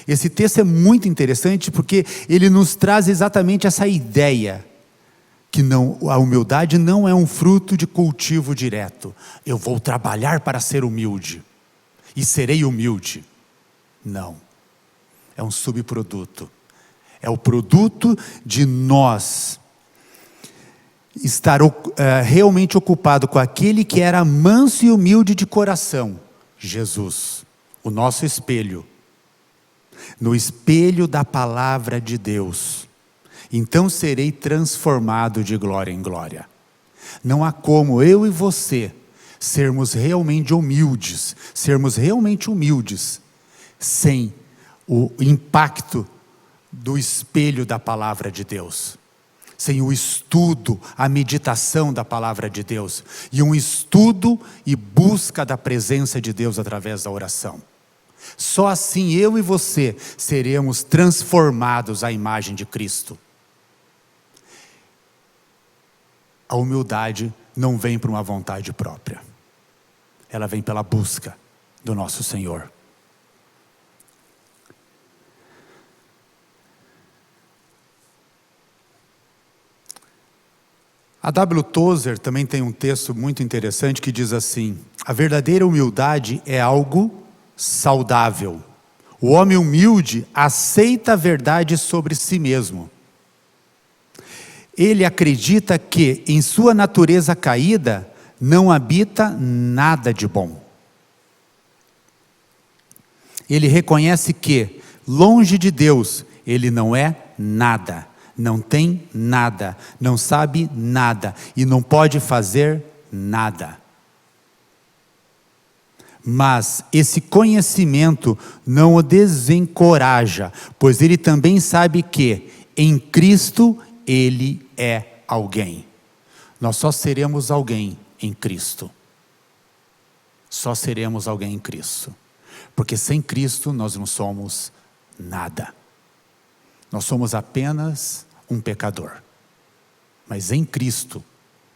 C: Esse texto é muito interessante porque ele nos traz exatamente essa ideia que a humildade não é um fruto de cultivo direto. Eu vou trabalhar para ser humilde e serei humilde. Não, é um subproduto. É o produto de nós estar realmente ocupado com aquele que era manso e humilde de coração, Jesus, o nosso espelho, no espelho da palavra de Deus, então serei transformado de glória em glória. Não há como eu e você sermos realmente humildes, sem o impacto do espelho da palavra de Deus, sem o estudo, a meditação da palavra de Deus, e um estudo e busca da presença de Deus através da oração. Só assim eu e você seremos transformados à imagem de Cristo. A humildade não vem por uma vontade própria, ela vem pela busca do nosso Senhor. A W. Tozer também tem um texto muito interessante que diz assim: a verdadeira humildade é algo saudável. O homem humilde aceita a verdade sobre si mesmo. Ele acredita que em sua natureza caída não habita nada de bom. Ele reconhece que, longe de Deus, ele não é nada, não tem nada, não sabe nada e não pode fazer nada. Mas esse conhecimento não o desencoraja, pois ele também sabe que em Cristo ele é alguém. Nós só seremos alguém em Cristo. Só seremos alguém em Cristo. Porque sem Cristo nós não somos nada. Nós somos apenas um pecador. Mas em Cristo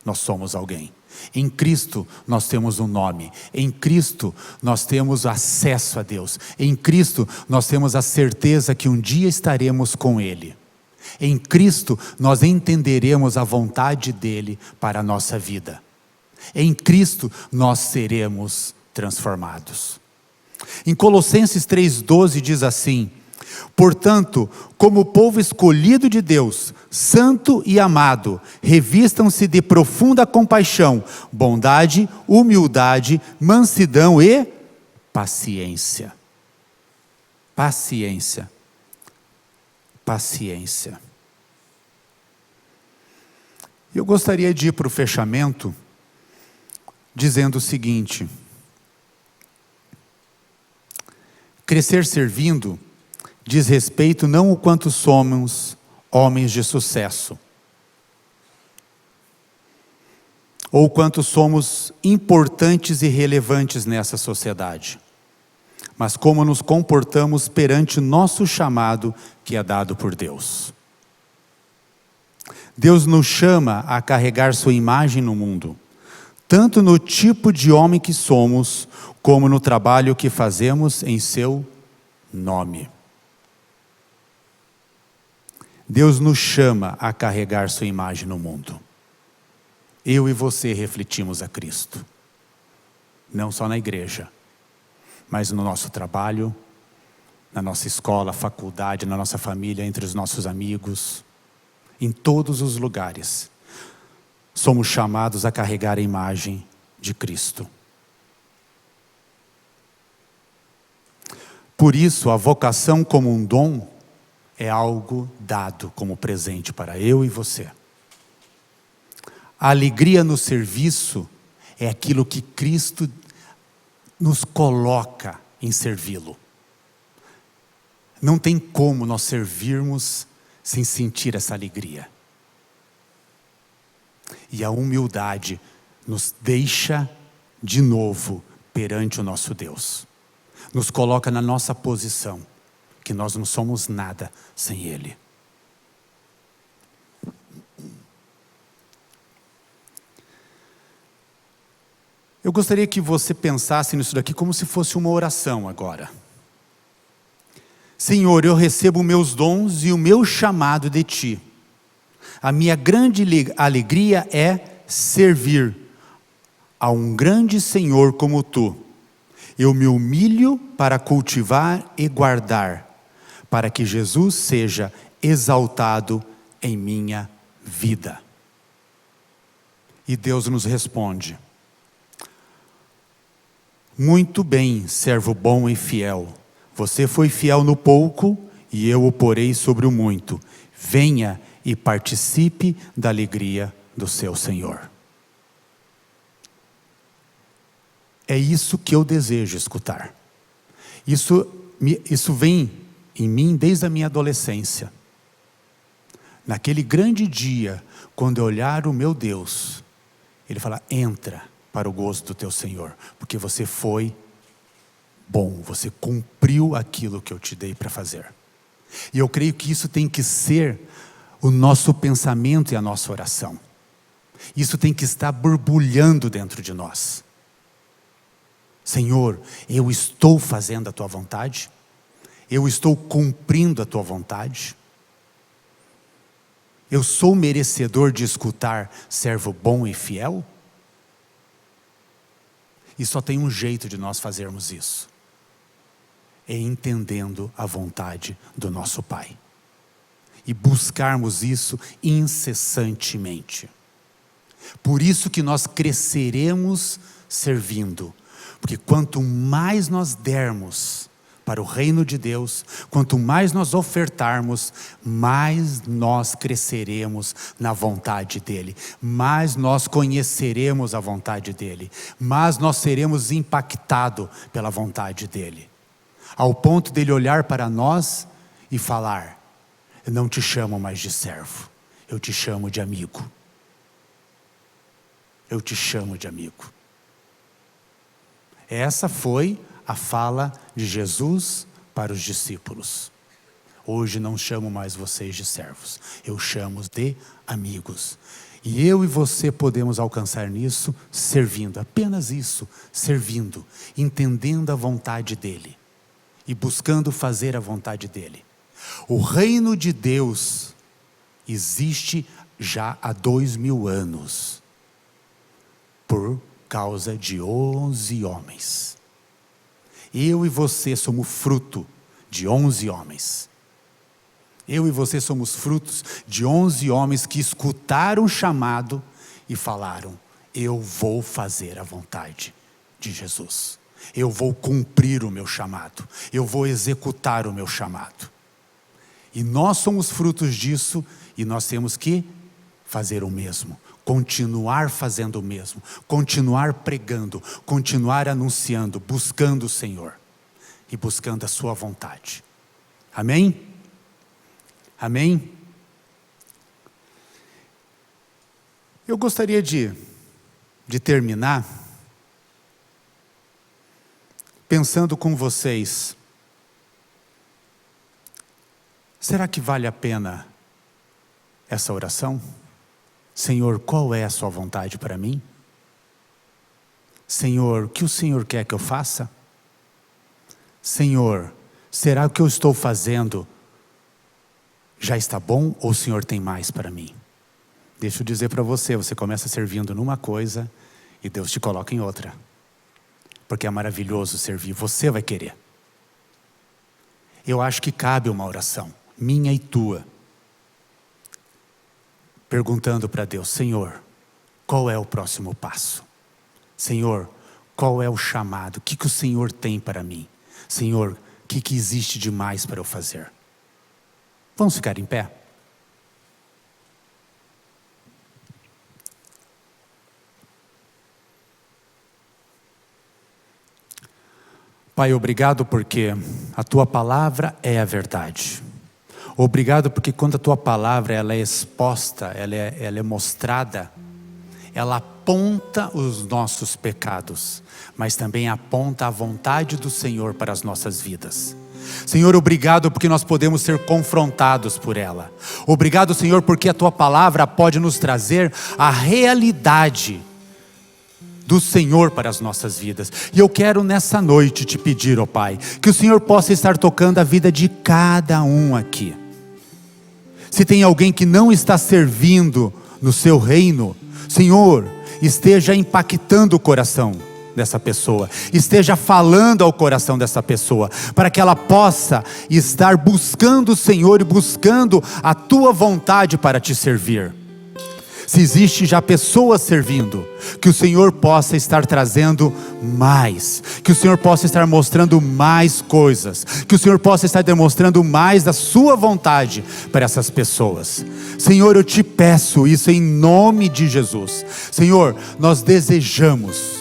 C: nós somos alguém. Em Cristo nós temos um nome. Em Cristo nós temos acesso a Deus. Em Cristo nós temos a certeza que um dia estaremos com Ele. Em Cristo nós entenderemos a vontade dEle para a nossa vida. Em Cristo nós seremos transformados. Em Colossenses 3,12 diz assim: portanto, como povo escolhido de Deus, santo e amado, revistam-se de profunda compaixão, bondade, humildade, mansidão e paciência. Paciência. Paciência. Eu gostaria de ir para o fechamento dizendo o seguinte: crescer servindo diz respeito não ao quanto somos homens de sucesso, ou quanto somos importantes e relevantes nessa sociedade, mas como nos comportamos perante o nosso chamado que é dado por Deus. Deus nos chama a carregar sua imagem no mundo, tanto no tipo de homem que somos, como no trabalho que fazemos em seu nome. Deus nos chama a carregar sua imagem no mundo. Eu e você refletimos a Cristo, não só na igreja, mas no nosso trabalho, na nossa escola, faculdade, na nossa família, entre os nossos amigos, em todos os lugares. Somos chamados a carregar a imagem de Cristo. Por isso, a vocação como um dom é algo dado como presente para eu e você. A alegria no serviço é aquilo que Cristo nos coloca em servi-lo. Não tem como nós servirmos sem sentir essa alegria. E a humildade nos deixa de novo perante o nosso Deus. Nos coloca na nossa posição, que nós não somos nada sem Ele. Eu gostaria que você pensasse nisso daqui como se fosse uma oração agora. Senhor, eu recebo meus dons e o meu chamado de Ti. A minha grande alegria é servir a um grande Senhor como Tu. Eu me humilho para cultivar e guardar, para que Jesus seja exaltado em minha vida. E Deus nos responde: muito bem, servo bom e fiel. Você foi fiel no pouco e eu o porei sobre o muito. Venha e participe da alegria do seu Senhor. É isso que eu desejo escutar. Isso vem em mim desde a minha adolescência. Naquele grande dia, quando eu olhar o meu Deus, Ele fala: entra para o gozo do teu Senhor, porque você foi bom, você cumpriu aquilo que eu te dei para fazer. E eu creio que isso tem que ser o nosso pensamento e a nossa oração. Isso tem que estar borbulhando dentro de nós. Senhor, eu estou fazendo a tua vontade? Eu estou cumprindo a tua vontade? Eu sou merecedor de escutar servo bom e fiel? E só tem um jeito de nós fazermos isso: é entendendo a vontade do nosso Pai e buscarmos isso incessantemente. Por isso que nós cresceremos servindo, porque quanto mais nós dermos para o reino de Deus, quanto mais nós ofertarmos, mais nós cresceremos na vontade dEle, mais nós conheceremos a vontade dEle, mais nós seremos impactados pela vontade dEle, ao ponto dEle olhar para nós e falar: eu não te chamo mais de servo, eu te chamo de amigo. Eu te chamo de amigo. Essa foi a fala de Jesus para os discípulos. Hoje não chamo mais vocês de servos, eu chamo de amigos. E eu e você podemos alcançar nisso servindo, apenas isso, servindo, entendendo a vontade dEle e buscando fazer a vontade dEle. O reino de Deus existe já há 2000 anos, por causa de 11 homens. Eu e você somos fruto de 11 homens. Eu e você somos frutos de 11 homens que escutaram o chamado e falaram: eu vou fazer a vontade de Jesus. Eu vou cumprir o meu chamado. Eu vou executar o meu chamado. E nós somos frutos disso e nós temos que fazer o mesmo. Continuar fazendo o mesmo, continuar pregando, continuar anunciando, buscando o Senhor e buscando a sua vontade. Amém? Amém? Eu gostaria de terminar pensando com vocês: será que vale a pena essa oração? Senhor, qual é a sua vontade para mim? Senhor, o que o Senhor quer que eu faça? Senhor, será que o que eu estou fazendo já está bom ou o Senhor tem mais para mim? Deixa eu dizer para você, você começa servindo numa coisa e Deus te coloca em outra. Porque é maravilhoso servir, você vai querer. Eu acho que cabe uma oração, minha e tua, perguntando para Deus: Senhor, qual é o próximo passo? Senhor, qual é o chamado? O que o Senhor tem para mim? Senhor, o que existe de mais para eu fazer? Vamos ficar em pé? Pai, obrigado porque a Tua palavra é a verdade. Obrigado porque quando a Tua palavra ela é exposta, ela é mostrada, ela aponta os nossos pecados, mas também aponta a vontade do Senhor para as nossas vidas. Senhor, obrigado porque nós podemos ser confrontados por ela. Obrigado, Senhor, porque a Tua palavra pode nos trazer a realidade do Senhor para as nossas vidas. E eu quero nessa noite te pedir, ó Pai, que o Senhor possa estar tocando a vida de cada um aqui. Se tem alguém que não está servindo no seu reino, Senhor, esteja impactando o coração dessa pessoa, esteja falando ao coração dessa pessoa, para que ela possa estar buscando o Senhor e buscando a Tua vontade para te servir. Se existe já pessoas servindo, que o Senhor possa estar trazendo mais, que o Senhor possa estar mostrando mais coisas, que o Senhor possa estar demonstrando mais da sua vontade para essas pessoas. Senhor, eu te peço isso em nome de Jesus. Senhor, nós desejamos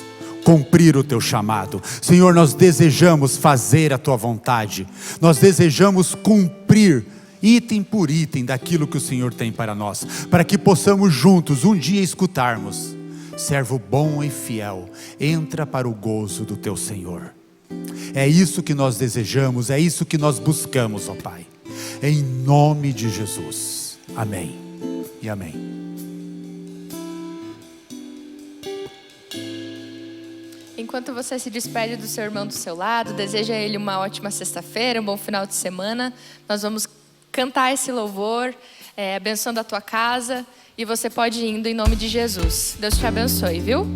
C: cumprir o teu chamado. Senhor, nós desejamos fazer a tua vontade. Nós desejamos cumprir item por item daquilo que o Senhor tem para nós, para que possamos juntos um dia escutarmos: servo bom e fiel, entra para o gozo do teu Senhor. É isso que nós desejamos, é isso que nós buscamos, ó Pai, em nome de Jesus. Amém e amém.
B: Enquanto você se despede do seu irmão do seu lado, deseja a ele uma ótima sexta-feira, um bom final de semana, nós vamos cantar esse louvor, abençoando a tua casa, e você pode ir indo em nome de Jesus. Deus te abençoe, viu?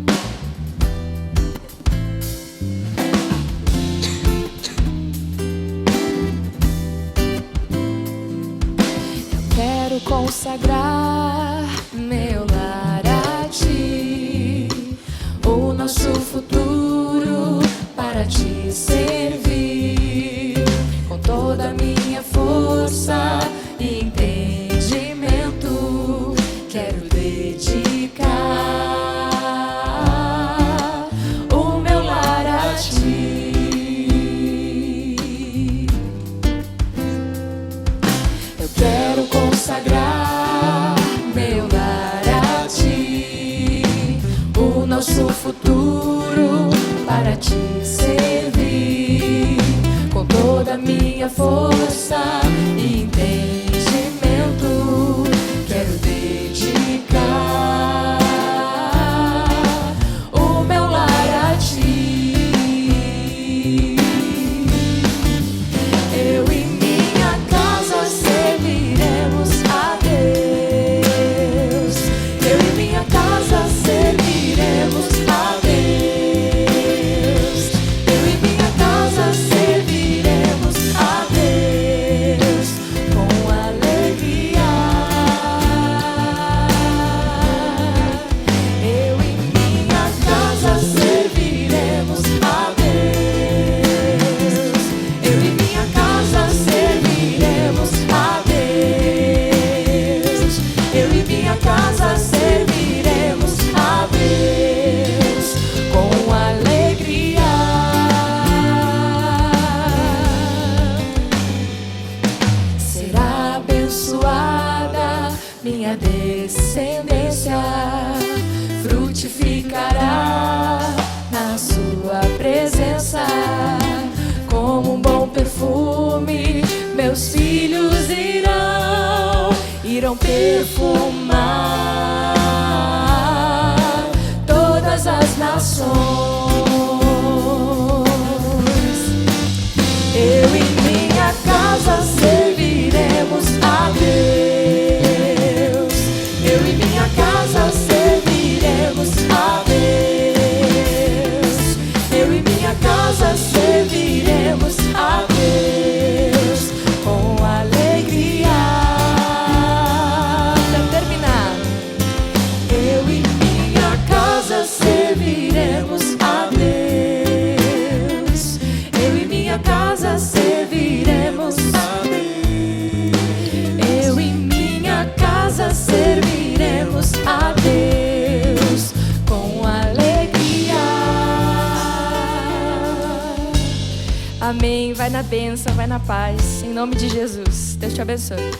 B: Eu quero consagrar meu lar a ti, o nosso futuro para te servir, com toda a minha força e entendimento, quero dedicar o meu lar a ti. Eu quero consagrar meu lar a ti, o nosso futuro para te servir, com toda a minha força e entendimento, quero dedicar o meu lar a ti. Eu e minha casa serviremos a Deus. Eu e minha casa serviremos a Deus. Eu e minha casa serviremos a Deus com alegria. Eu e minha casa serviremos a Deus. Eu e minha casa serviremos a Deus. Eu e minha casa serviremos a Deus com alegria. Será abençoada minha descendência, frutificará na sua presença, como um bom perfume. Meus filhos irão perfumar todas as nações. Eu e minha casa serviremos a Deus. Eu e minha casa serviremos a Deus. Eu e minha casa serviremos a Deus com alegria. Para terminar, eu e minha casa serviremos a Deus. Eu e minha casa serviremos a Deus. Eu e minha casa serviremos a Deus com alegria. Amém. Vai na bênção, vai na paz. Em nome de Jesus. Deus te abençoe.